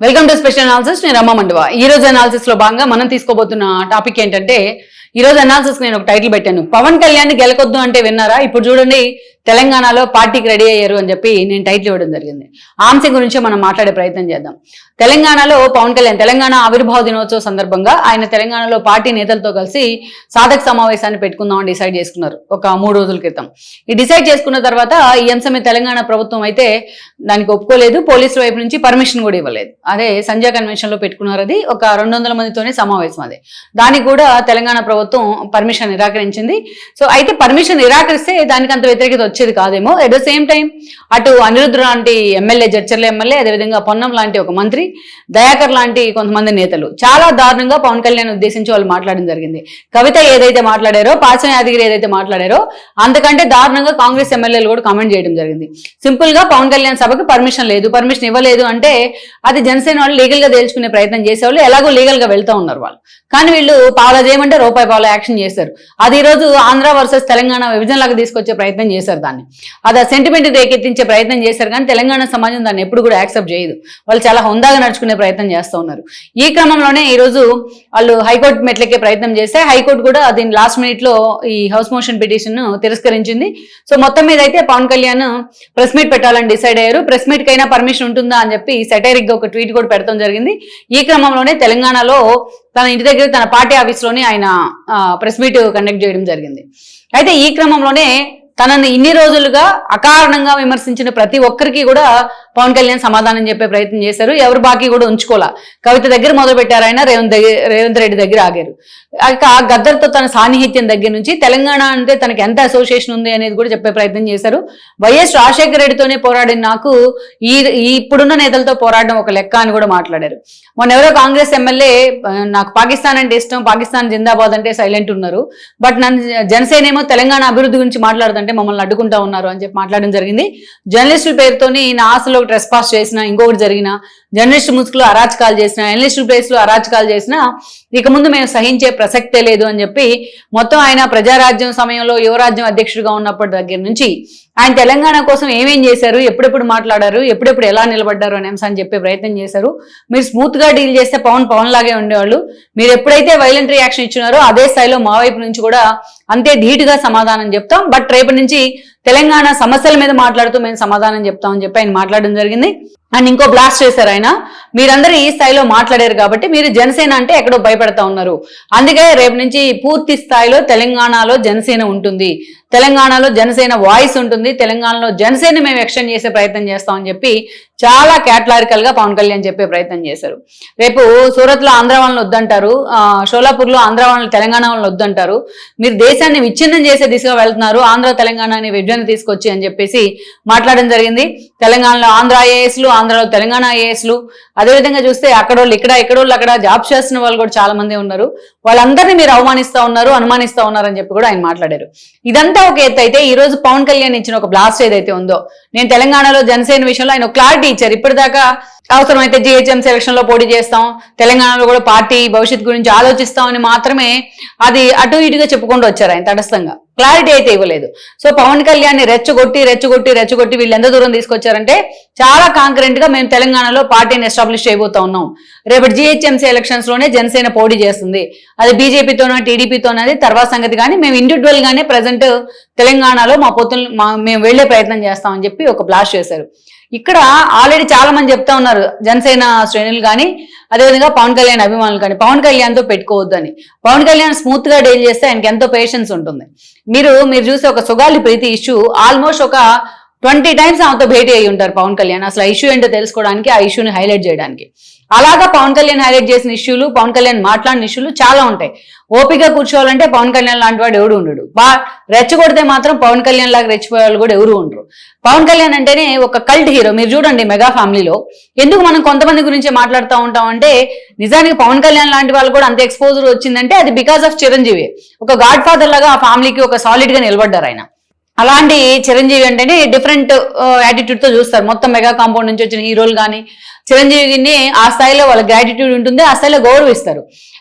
Welcome to special analysis. నేను రమ్మ మండవ. ఈ రోజు అనాలిసిస్ లో భాగంగా మనం తీసుకోబోతున్న టాపిక్ ఏంటంటే, ఈ రోజు అనాలిసిస్ నేను ఒక టైటిల్ పెట్టాను, పవన్ కళ్యాణ్ గెలకొద్దు అంటే విన్నారా? ఇప్పుడు చూడండి, తెలంగాణలో పార్టీకి రెడీ అయ్యారు అని చెప్పి నేను టైటిల్ ఇవ్వడం జరిగింది. ఆ అంశం గురించి మనం మాట్లాడే ప్రయత్నం చేద్దాం. తెలంగాణలో పవన్ కళ్యాణ్ తెలంగాణ ఆవిర్భావ దినోత్సవ సందర్భంగా ఆయన తెలంగాణలో పార్టీ నేతలతో కలిసి సాధక సమావేశాన్ని పెట్టుకుందామని డిసైడ్ చేసుకున్నారు ఒక 3 రోజుల క్రితం. ఈ డిసైడ్ చేసుకున్న తర్వాత ఈ అంశమే తెలంగాణ ప్రభుత్వం అయితే దానికి ఒప్పుకోలేదు, పోలీసుల వైపు నుంచి పర్మిషన్ కూడా ఇవ్వలేదు. అదే సంజయ్ కన్వెన్షన్ లో పెట్టుకున్నారు. అది ఒక 200 మందితోనే సమావేశం. అది దానికి కూడా తెలంగాణ ప్రభుత్వం పర్మిషన్ నిరాకరించింది. సో అయితే పర్మిషన్ నిరాకరిస్తే దానికి అంత వ్యతిరేకత వచ్చేది కాదేమో. అట్ ద సేమ్ టైం అటు అనిరుద్ధ్ లాంటి ఎమ్మెల్యే, జడ్చర్ల ఎమ్మెల్యే, అదేవిధంగా పొన్నం లాంటి ఒక మంత్రి, దయాకర్ లాంటి కొంతమంది నేతలు చాలా దారుణంగా పవన్ కళ్యాణ్ ఉద్దేశించి వాళ్ళు మాట్లాడడం జరిగింది. కవిత ఏదైతే మాట్లాడారో, పార్శ్వ యాదగిరి ఏదైతే మాట్లాడారో అంతకంటే దారుణంగా కాంగ్రెస్ ఎమ్మెల్యేలు కూడా కామెంట్ చేయడం జరిగింది. సింపుల్ గా పవన్ కళ్యాణ్ సభకి పర్మిషన్ లేదు, పర్మిషన్ ఇవ్వలేదు అంటే అది జనసేన వాళ్ళు లీగల్ గా తేల్చుకునే ప్రయత్నం చేసేవాళ్ళు, ఎలాగో లీగల్ గా వెళ్తూ ఉన్నారు వాళ్ళు. కానీ వీళ్ళు పావులా చేయమంటే రూపాయి పావులా యాక్షన్ చేశారు. అది ఈ రోజు ఆంధ్ర వర్సెస్ తెలంగాణ విభజన లాగా తీసుకొచ్చే ప్రయత్నం చేశారు. దాన్ని అది ఆ సెంటిమెంట్ రేకెత్తించే ప్రయత్నం చేశారు. కానీ తెలంగాణ సమాజం దాన్ని ఎప్పుడు కూడా యాక్సెప్ట్ చేయదు. వాళ్ళు చాలా హుందాగా నడుచుకునే ప్రయత్నం చేస్తూ ఉన్నారు. ఈ క్రమంలోనే ఈ రోజు వాళ్ళు హైకోర్టు మెట్లెక్కే ప్రయత్నం చేస్తే హైకోర్టు కూడా దీని లాస్ట్ మినిట్ లో ఈ హౌస్ మోషన్ పిటిషన్ తిరస్కరించింది. సో మొత్తం మీద అయితే పవన్ కళ్యాణ్ ప్రెస్ మీట్ పెట్టాలని డిసైడ్ అయ్యారు. ప్రెస్ మీట్ కైనా పర్మిషన్ ఉంటుందా అని చెప్పి సెటైరిక్ గా ఒక ట్వీట్ కూడా పెడతాం జరిగింది. ఈ క్రమంలోనే తెలంగాణలో తన ఇంటి దగ్గర తన పార్టీ ఆఫీస్ లోనే ఆయన ప్రెస్ మీట్ కండక్ట్ చేయడం జరిగింది. అయితే ఈ క్రమంలోనే తనని ఇన్ని రోజులుగా అకారణంగా విమర్శించిన ప్రతి ఒక్కరికి కూడా పవన్ కళ్యాణ్ సమాధానం చెప్పే ప్రయత్నం చేశారు. ఎవరు బాకీ కూడా ఉంచుకోలే. కవిత దగ్గర మొదలు పెట్టారు ఆయన, రేవంత్ రెడ్డి దగ్గర ఆగారు. గద్దర్తో తన సాన్నిహిత్యం దగ్గర నుంచి తెలంగాణ అంటే తనకి ఎంత అసోసియేషన్ ఉంది అనేది కూడా చెప్పే ప్రయత్నం చేశారు. వైఎస్ రాజశేఖర రెడ్డితోనే పోరాడిన నాకు ఇప్పుడున్న నేతలతో పోరాడడం ఒక లెక్క అని కూడా మాట్లాడారు. మొన్న ఎవరో కాంగ్రెస్ ఎమ్మెల్యే నాకు పాకిస్తాన్ అంటే ఇష్టం, పాకిస్తాన్ జిందాబాద్ అంటే సైలెంట్ ఉన్నారు, బట్ నన్ను జనసేన ఏమో తెలంగాణ అభివృద్ధి గురించి మాట్లాడుతుంటే మమ్మల్ని అడ్డుకుంటా ఉన్నారు అని చెప్పి మాట్లాడడం జరిగింది. జర్నలిస్టుల పేరుతోని నా ఆశలో ట్రెస్ పాస్ చేసిన, ఇంకొకటి జరిగిన, జర్నలిస్టు ముసుగులో అరాచకాలు చేసిన, జర్నలిస్టు ప్లేస్ లో అరాచకాలు చేసిన ఇక ముందు మేము సహించే ప్రసక్తే లేదు అని చెప్పి మొత్తం ఆయన ప్రజారాజ్యం సమయంలో యువరాజ్యం అధ్యక్షుడిగా ఉన్నప్పటి దగ్గర నుంచి ఆయన తెలంగాణ కోసం ఏమేం చేశారు, ఎప్పుడెప్పుడు మాట్లాడారు, ఎప్పుడెప్పుడు ఎలా నిలబడ్డారు అనే అంశాన్ని చెప్పే ప్రయత్నం చేశారు. మీరు స్మూత్ గా డీల్ చేస్తే పవన్ లాగే ఉండేవాళ్ళు. మీరు ఎప్పుడైతే వైలెంట్ రియాక్షన్ ఇచ్చినారో అదే స్థాయిలో మా వైపు నుంచి కూడా అంతే ధీటుగా సమాధానం చెప్తాం. బట్ రేపటి నుంచి తెలంగాణ సమస్యల మీద మాట్లాడుతూ మేము సమాధానం చెప్తామని చెప్పి ఆయన మాట్లాడడం జరిగింది. అండ్ ఇంకో బ్లాస్ట్ చేశారు ఆయన, మీరందరూ ఈ స్థాయిలో మాట్లాడారు కాబట్టి మీరు జనసేన అంటే ఎక్కడో భయపడతా ఉన్నారు, అందుకే రేపు నుంచి పూర్తి స్థాయిలో తెలంగాణలో జనసేన ఉంటుంది, తెలంగాణలో జనసేన వాయిస్ ఉంటుంది, తెలంగాణలో జనసేన మేము ఎక్స్టెండ్ చేసే ప్రయత్నం చేస్తామని చెప్పి చాలా క్యాటలారికల్ గా పవన్ కళ్యాణ్ చెప్పే ప్రయత్నం చేశారు. రేపు సూరత్ లో ఆంధ్ర వాళ్ళని వద్దంటారు, షోలాపూర్ లో ఆంధ్ర వాళ్ళని తెలంగాణ వాళ్ళని వద్దంటారు, మీరు దేశాన్ని విచ్ఛిన్నం చేసే దిశగా వెళ్తున్నారు, ఆంధ్ర తెలంగాణ అనే విభజన తీసుకొచ్చి అని చెప్పేసి మాట్లాడడం జరిగింది. తెలంగాణలో ఆంధ్ర ఐఏఎస్లు, ఆంధ్రలో తెలంగాణ ఐఏఎస్లు, అదేవిధంగా చూస్తే అక్కడోళ్ళు ఇక్కడ, ఇక్కడోళ్ళు అక్కడ జాబ్ చేస్తున్న వాళ్ళు కూడా చాలా మంది ఉన్నారు, వాళ్ళందరినీ మీరు అవమానిస్తా ఉన్నారు, అనుమానిస్తా ఉన్నారు అని చెప్పి కూడా ఆయన మాట్లాడారు. ఇదంతా ఒక ఎత్తు అయితే ఈ రోజు పవన్ కళ్యాణ్ ఇచ్చిన ఒక బ్లాస్ట్ ఏదైతే ఉందో, నేను తెలంగాణలో జనసేన విషయంలో ఆయన క్లారిటీ ఇచ్చారు. ఇప్పటిదాకా అవసరమైతే జిహెచ్ఎంసీ ఎలక్షన్ లో పోటీ చేస్తాం, తెలంగాణలో కూడా పార్టీ భవిష్యత్తు గురించి ఆలోచిస్తామని మాత్రమే అది అటు ఇటుగా చెప్పుకుంటూ వచ్చారు ఆయన తటస్థంగా. క్లారిటీ అయితే ఇవ్వలేదు. సో పవన్ కళ్యాణ్ రెచ్చగొట్టి వీళ్ళు ఎంత దూరం తీసుకొచ్చారంటే చాలా కాన్ఫిడెంట్ గా మేము తెలంగాణలో పార్టీని ఎస్టాబ్లిష్ చేయబోతా ఉన్నాం, రేపటి జిహెచ్ఎంసీ ఎలక్షన్స్ లోనే జనసేన పోటీ చేస్తుంది, అది బీజేపీతోనో టీడీపీతోనది తర్వాత సంగతి, కానీ మేము ఇండివిజువల్ గానే ప్రజెంట్ తెలంగాణలో మా పొత్తులు మేము వెళ్లే ప్రయత్నం చేస్తామని చెప్పి ఒక బ్లాస్ట్ చేశారు. ఇక్కడ ఆల్రెడీ చాలా మంది చెప్తా ఉన్నారు జనసేన శ్రేణులు కానీ అదేవిధంగా పవన్ కళ్యాణ్ అభిమానులు కానీ పవన్ కళ్యాణ్ తో పెట్టుకోవద్దని. పవన్ కళ్యాణ్ స్మూత్ గా డీల్ చేస్తే ఆయనకి ఎంతో పేషెన్స్ ఉంటుంది. మీరు చూసే ఒక సుగాలి ప్రీతి ఇష్యూ ఆల్మోస్ట్ ఒక 20 టైమ్స్ ఆమెతో భేటీ అయ్యి ఉంటారు పవన్ కళ్యాణ్, అసలు ఆ ఇష్యూ ఏంటో తెలుసుకోవడానికి, ఆ ఇష్యూని హైలైట్ చేయడానికి. అలాగా పవన్ కళ్యాణ్ హైలైట్ చేసిన ఇష్యూలు, పవన్ కళ్యాణ్ మాట్లాడిన ఇష్యూలు చాలా ఉంటాయి. ఓపిక కూర్చోవాలంటే పవన్ కళ్యాణ్ లాంటి వాడు ఎవడు ఉండడు, రెచ్చగొడితే మాత్రం పవన్ కళ్యాణ్ లాగా రెచ్చిపోయే వాళ్ళు కూడా ఎవరు ఉండరు. పవన్ కళ్యాణ్ అంటేనే ఒక కల్ట్ హీరో. మీరు చూడండి మెగా ఫ్యామిలీలో ఎందుకు మనం కొంతమంది గురించి మాట్లాడుతూ ఉంటాం అంటే, నిజానికి పవన్ కళ్యాణ్ లాంటి వాళ్ళు కూడా అంత ఎక్స్పోజర్ వచ్చిందంటే అది బికాస్ ఆఫ్ చిరంజీవి. ఒక గాడ్ ఫాదర్ లాగా ఆ ఫ్యామిలీకి ఒక సాలిడ్ గా నిలబడ్డారు ఆయన. అలాంటి చిరంజీవి అంటేనే డిఫరెంట్ యాటిట్యూడ్ తో చూస్తారు. మొత్తం మెగా కాంపౌండ్ నుంచి వచ్చిన హీరోలు కానీ చిరంజీవిని ఆ స్థాయిలో వాళ్ళ గ్రాటిట్యూడ్ ఉంటుంది, ఆ స్థాయిలో గౌరవిస్తారు.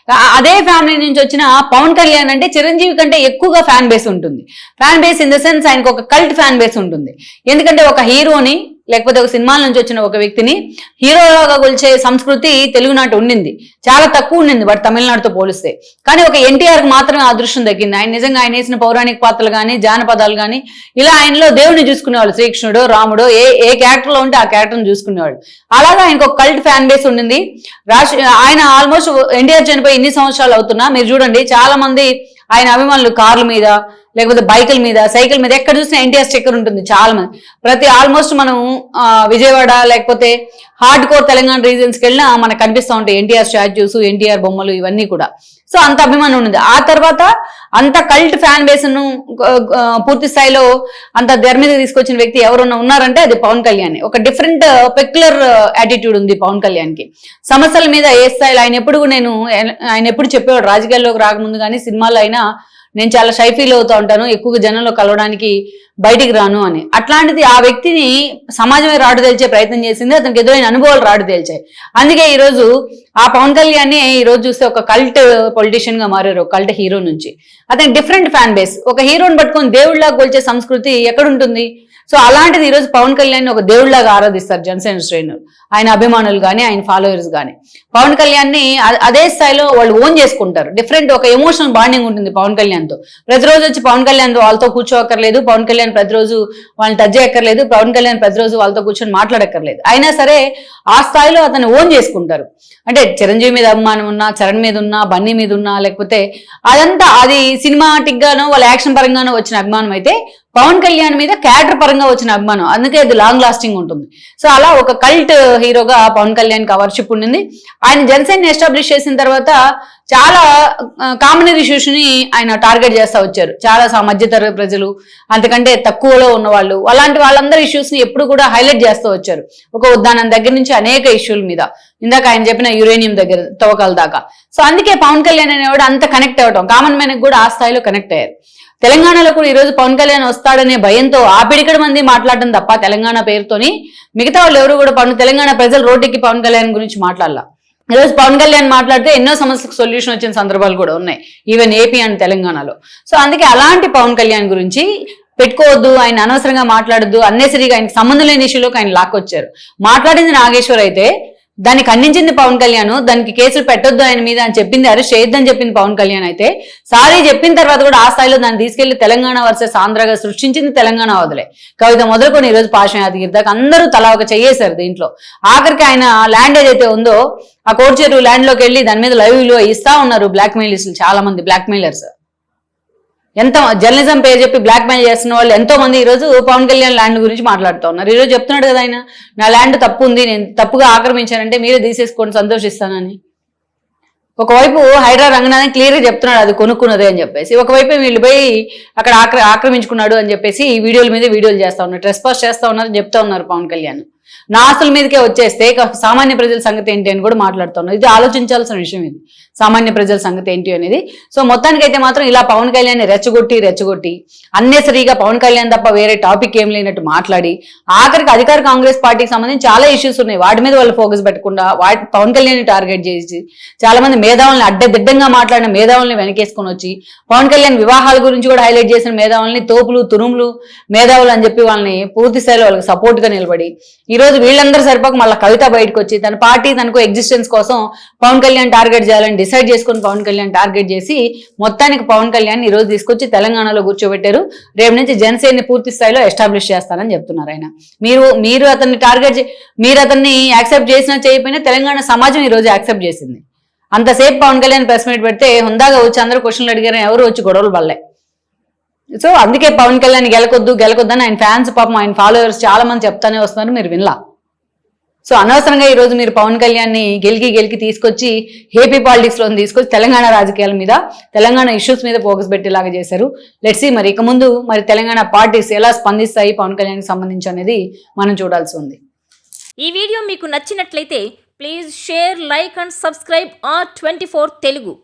అదే ఫ్యామిలీ నుంచి వచ్చిన పవన్ కళ్యాణ్ అంటే చిరంజీవి కంటే ఎక్కువగా ఫ్యాన్ బేస్ ఉంటుంది. Fan base in the sense ఆయనకు ఒక కల్ట్ ఫ్యాన్ బేస్ ఉంటుంది. ఎందుకంటే ఒక హీరోని లేకపోతే ఒక సినిమాల నుంచి వచ్చిన ఒక వ్యక్తిని హీరోగా కొలిచే సంస్కృతి తెలుగునాట ఉండింది, చాలా తక్కువ ఉండింది బట్ తమిళనాడుతో పోలిస్తే. కానీ ఒక ఎన్టీఆర్కి మాత్రమే అదృష్టం దక్కింది. ఆయన నిజంగా ఆయన వేసిన పౌరాణిక పాత్రలు కానీ జానపదాలు కానీ ఇలా ఆయనలో దేవుడిని చూసుకునేవాళ్ళు. శ్రీకృష్ణుడు, రాముడు, ఏ క్యారెక్టర్లో ఉంటే ఆ క్యారెక్టర్ని చూసుకునేవాళ్ళు. అలాగా ఆయనకు ఒక కల్ట్ ఫ్యాన్ బేస్ ఉండింది. ఆయన ఆల్మోస్ట్ ఎన్టీఆర్ చనిపోయి ఇన్ని సంవత్సరాలు అవుతున్నా మీరు చూడండి, చాలా మంది ఆయన అభిమానులు కార్ల మీద లేకపోతే బైకుల మీద, సైకిల్ మీద ఎక్కడ చూసినా ఎన్టీఆర్ స్టిక్కర్ ఉంటుంది చాలా మంది. ఆల్మోస్ట్ మనం విజయవాడ లేకపోతే హార్డ్ కోర్ తెలంగాణ రీజన్స్కి వెళ్ళినా మనకు కనిపిస్తూ ఉంటాయి ఎన్టీఆర్ స్టాచ్యూస్, ఎన్టీఆర్ బొమ్మలు ఇవన్నీ కూడా. సో అంత అభిమానం ఉంది. ఆ తర్వాత అంత కల్ట్ ఫ్యాన్ బేస్ ను పూర్తి స్థాయిలో అంత తెర మీద తీసుకొచ్చిన వ్యక్తి ఎవరున్నా ఉన్నారంటే అది పవన్ కళ్యాణ్. ఒక డిఫరెంట్ పెక్యులర్ యాటిట్యూడ్ ఉంది పవన్ కళ్యాణ్కి. సమస్యల మీద ఏ స్థాయిలో ఆయన ఎప్పుడు చెప్పేవాడు, రాజకీయాల్లోకి రాకముందు కానీ సినిమాల్లో అయినా నేను చాలా షై ఫీల్ అవుతూ ఉంటాను, ఎక్కువగా జనంలో కలవడానికి బయటికి రాను అని. అట్లాంటిది ఆ వ్యక్తిని సమాజమే రాడు తేల్చే ప్రయత్నం చేసింది, అతనికి ఎదురైన అనుభవాలు రాడు తేల్చాయి. అందుకే ఈరోజు ఆ పవన్ కళ్యాణ్ ఈరోజు చూస్తే ఒక కల్ట్ పొలిటీషియన్ గా మారారు, కల్ట్ హీరో నుంచి. అతనికి డిఫరెంట్ ఫ్యాన్ బేస్. ఒక హీరోని పట్టుకొని దేవుళ్లాగా కొలిచే సంస్కృతి ఎక్కడుంటుంది? సో అలాంటిది ఈరోజు పవన్ కళ్యాణ్ ఒక దేవుళ్లాగా ఆరాధిస్తారు జనసేన శ్రేణులు, ఆయన అభిమానులు కానీ ఆయన ఫాలోవర్స్ కానీ. పవన్ కళ్యాణ్ ని అదే స్థాయిలో వాళ్ళు ఓన్ చేసుకుంటారు. డిఫరెంట్ ఒక ఎమోషనల్ బాండింగ్ ఉంటుంది పవన్ కళ్యాణ్ తో. ప్రతిరోజు వచ్చి పవన్ కళ్యాణ్ వాళ్ళతో కూర్చోక్కర్లేదు, పవన్ కళ్యాణ్ ప్రతిరోజు వాళ్ళని టచ్ చేయక్కర్లేదు, పవన్ కళ్యాణ్ ప్రతిరోజు వాళ్ళతో కూర్చొని మాట్లాడక్కర్లేదు. అయినా సరే ఆ స్థాయిలో అతను ఓన్ చేసుకుంటారు. అంటే చిరంజీవి మీద అభిమానం ఉన్నా, చరణ్ మీద ఉన్నా, బన్నీ మీద ఉన్నా, లేకపోతే అదంతా అది సినిమాటిక్ గానో వాళ్ళ యాక్షన్ పరంగానో వచ్చిన అభిమానం అయితే పవన్ కళ్యాణ్ మీద క్యారెక్టర్ పరంగా వచ్చిన అభిమానం, అందుకే అది లాంగ్ లాస్టింగ్ ఉంటుంది. సో అలా ఒక కల్ట్ హీరోగా పవన్ కళ్యాణ్ కి వర్షిప్ ఉండింది. ఆయన జనసేన ఎస్టాబ్లిష్ చేసిన తర్వాత చాలా కామన్ ఇష్యూస్ ని ఆయన టార్గెట్ చేస్తూ వచ్చారు. చాలా మధ్యతరగతి ప్రజలు, అంతకంటే తక్కువలో ఉన్న వాళ్ళు, అలాంటి వాళ్ళందరి ఇష్యూస్ ని ఎప్పుడు కూడా హైలైట్ చేస్తూ వచ్చారు. ఒక ఉద్దానం దగ్గర నుంచి అనేక ఇష్యూల మీద, ఇందాక ఆయన చెప్పిన యురేనియం దగ్గర తవ్వకాల దాకా. సో అందుకే పవన్ కళ్యాణ్ అనేవాడు అంత కనెక్ట్ అవ్వటం, కామన్ మ్యాన్ కూడా ఆ స్థాయిలో కనెక్ట్ అయ్యారు. తెలంగాణలో కూడా ఈరోజు పవన్ కళ్యాణ్ వస్తాడనే భయంతో ఆపిడికడ మంది మాట్లాడటం తప్ప తెలంగాణ పేరుతోని మిగతా వాళ్ళు ఎవరు కూడా తెలంగాణ ప్రజలు రోడ్డుకి పవన్ కళ్యాణ్ గురించి మాట్లాడాల. ఈరోజు పవన్ కళ్యాణ్ మాట్లాడితే ఎన్నో సమస్యలకు సొల్యూషన్ వచ్చిన సందర్భాలు కూడా ఉన్నాయి, ఈవెన్ ఏపీ అండ్ తెలంగాణలో. సో అందుకే అలాంటి పవన్ కళ్యాణ్ గురించి పెట్టుకోవద్దు, ఆయన అనవసరంగా మాట్లాడద్దు, అన్నెసరిగా ఆయనకి సంబంధం లేని ఇష్యూలోకి ఆయన లాక్కొచ్చారు. మాట్లాడింది నాగేశ్వర్ అయితే దాన్ని ఖండించింది పవన్ కళ్యాణ్, దానికి కేసులు పెట్టొద్దు ఆయన మీద అని చెప్పింది, అరెస్ట్ చేయొద్దని చెప్పింది పవన్ కళ్యాణ్ అయితే సారీ చెప్పిన తర్వాత కూడా ఆ స్థాయిలో దాన్ని తీసుకెళ్లి తెలంగాణ వర్సెస్ ఆంధ్రగా సృష్టించింది తెలంగాణ వదిలే. కవిత మొదలుకొని ఈరోజు పాషం యాదగిరి దాకా అందరూ తలా ఒక చెయ్యేశారు దీంట్లో. ఆఖరికి ఆయన ల్యాండ్ ఏదైతే ఉందో ఆ కోర్చేరు ల్యాండ్ లోకి వెళ్ళి దాని మీద లైవ్ విలువ ఇస్తా ఉన్నారు బ్లాక్ మెయిలిస్టులు, చాలా మంది బ్లాక్ మెయిలర్స్. ఎంత జర్నలిజం పేరు చెప్పి బ్లాక్ మెయిల్ చేస్తున్న వాళ్ళు ఎంతో మంది ఈరోజు పవన్ కళ్యాణ్ ల్యాండ్ గురించి మాట్లాడుతూ ఉన్నారు. ఈరోజు చెప్తున్నాడు కదా ఆయన, నా ల్యాండ్ తప్పు ఉంది, నేను తప్పుగా ఆక్రమించానంటే మీరే తీసేసుకొని సంతోషిస్తానని. ఒకవైపు హైడ్రా రంగనాథన్ క్లియర్గా చెప్తున్నాడు అది కొనుక్కున్నదే అని చెప్పేసి, ఒకవైపు వీళ్ళు పోయి అక్కడ ఆక్రమించుకున్నాడు అని చెప్పేసి ఈ వీడియోల మీద వీడియోలు చేస్తా ఉన్నారు, ట్రెస్పాస్ చేస్తా ఉన్నారు, చెప్తా ఉన్నారు పవన్ కళ్యాణ్. నా ఆస్తుల మీదకే వచ్చేస్తే సామాన్య ప్రజల సంగతి ఏంటి అని కూడా మాట్లాడుతున్నారు. ఇది ఆలోచించాల్సిన విషయం, ఇది సామాన్య ప్రజల సంగతి ఏంటి అనేది. సో మొత్తానికైతే మాత్రం ఇలా పవన్ కళ్యాణ్ రెచ్చగొట్టి అన్నెసరిగా పవన్ కళ్యాణ్ తప్ప వేరే టాపిక్ ఏం లేనట్టు మాట్లాడి ఆఖరికి అధికార కాంగ్రెస్ పార్టీకి సంబంధించి చాలా ఇష్యూస్ ఉన్నాయి, వాటి మీద వాళ్ళు ఫోకస్ పెట్టకుండా పవన్ కళ్యాణ్ టార్గెట్ చేసి చాలా మంది మేధావుల్ని అడ్డదిడ్డంగా మాట్లాడిన మేధావుల్ని వెనకేసుకొని వచ్చి పవన్ కళ్యాణ్ వివాహాల గురించి కూడా హైలైట్ చేసిన మేధావుల్ని తోపులు తురుములు మేధావులు అని చెప్పి వాళ్ళని పూర్తి స్థాయిలో వాళ్ళకి సపోర్ట్ గా నిలబడి ఈరోజు వీళ్ళందరూ సరిపోక మళ్ళీ కవిత బయటకు వచ్చి తన పార్టీ తనకు ఎగ్జిస్టెన్స్ కోసం పవన్ కళ్యాణ్ టార్గెట్ చేయాలని డిసైడ్ చేసుకుని పవన్ కళ్యాణ్ టార్గెట్ చేసి మొత్తానికి పవన్ కళ్యాణ్ ఈ రోజు తీసుకొచ్చి తెలంగాణలో కూర్చోబెట్టారు. రేపు నుంచి జనసేనని పూర్తి స్థాయిలో ఎస్టాబ్లిష్ చేస్తారని చెప్తున్నారు ఆయన. మీరు అతన్ని మీరు అతన్ని యాక్సెప్ట్ చేసినా చేయకపోయినా తెలంగాణ సమాజం ఈ రోజు యాక్సెప్ట్ చేసింది. అంతసేపు పవన్ కళ్యాణ్ ప్రెస్ మీట్ పెడితే హుందాగా వచ్చి అందరూ క్వశ్చన్లు అడిగారు, ఎవరు వచ్చి గొడవలు పడలే. సో అందుకే పవన్ కళ్యాణ్ గెలకొద్దని ఆయన ఫ్యాన్స్ పాపం ఆయన ఫాలోవర్స్ చాలా మంది చెప్తానే వస్తున్నారు, మీరు వినలా. సో అనవసరంగా ఈరోజు మీరు పవన్ కళ్యాణ్ని గెలికి తీసుకొచ్చి ఏపీ పాలిటిక్స్ లో తీసుకొచ్చి తెలంగాణ రాజకీయాల మీద తెలంగాణ ఇష్యూస్ మీద ఫోకస్ పెట్టేలాగా చేశారు. లెట్స్ సీ మరి ఇక ముందు మరి తెలంగాణ పార్టీస్ ఎలా స్పందిస్తాయి పవన్ కళ్యాణ్కి సంబంధించి అనేది మనం చూడాల్సి ఉంది. ఈ వీడియో మీకు నచ్చినట్లయితే please share, like and subscribe R24 Telugu.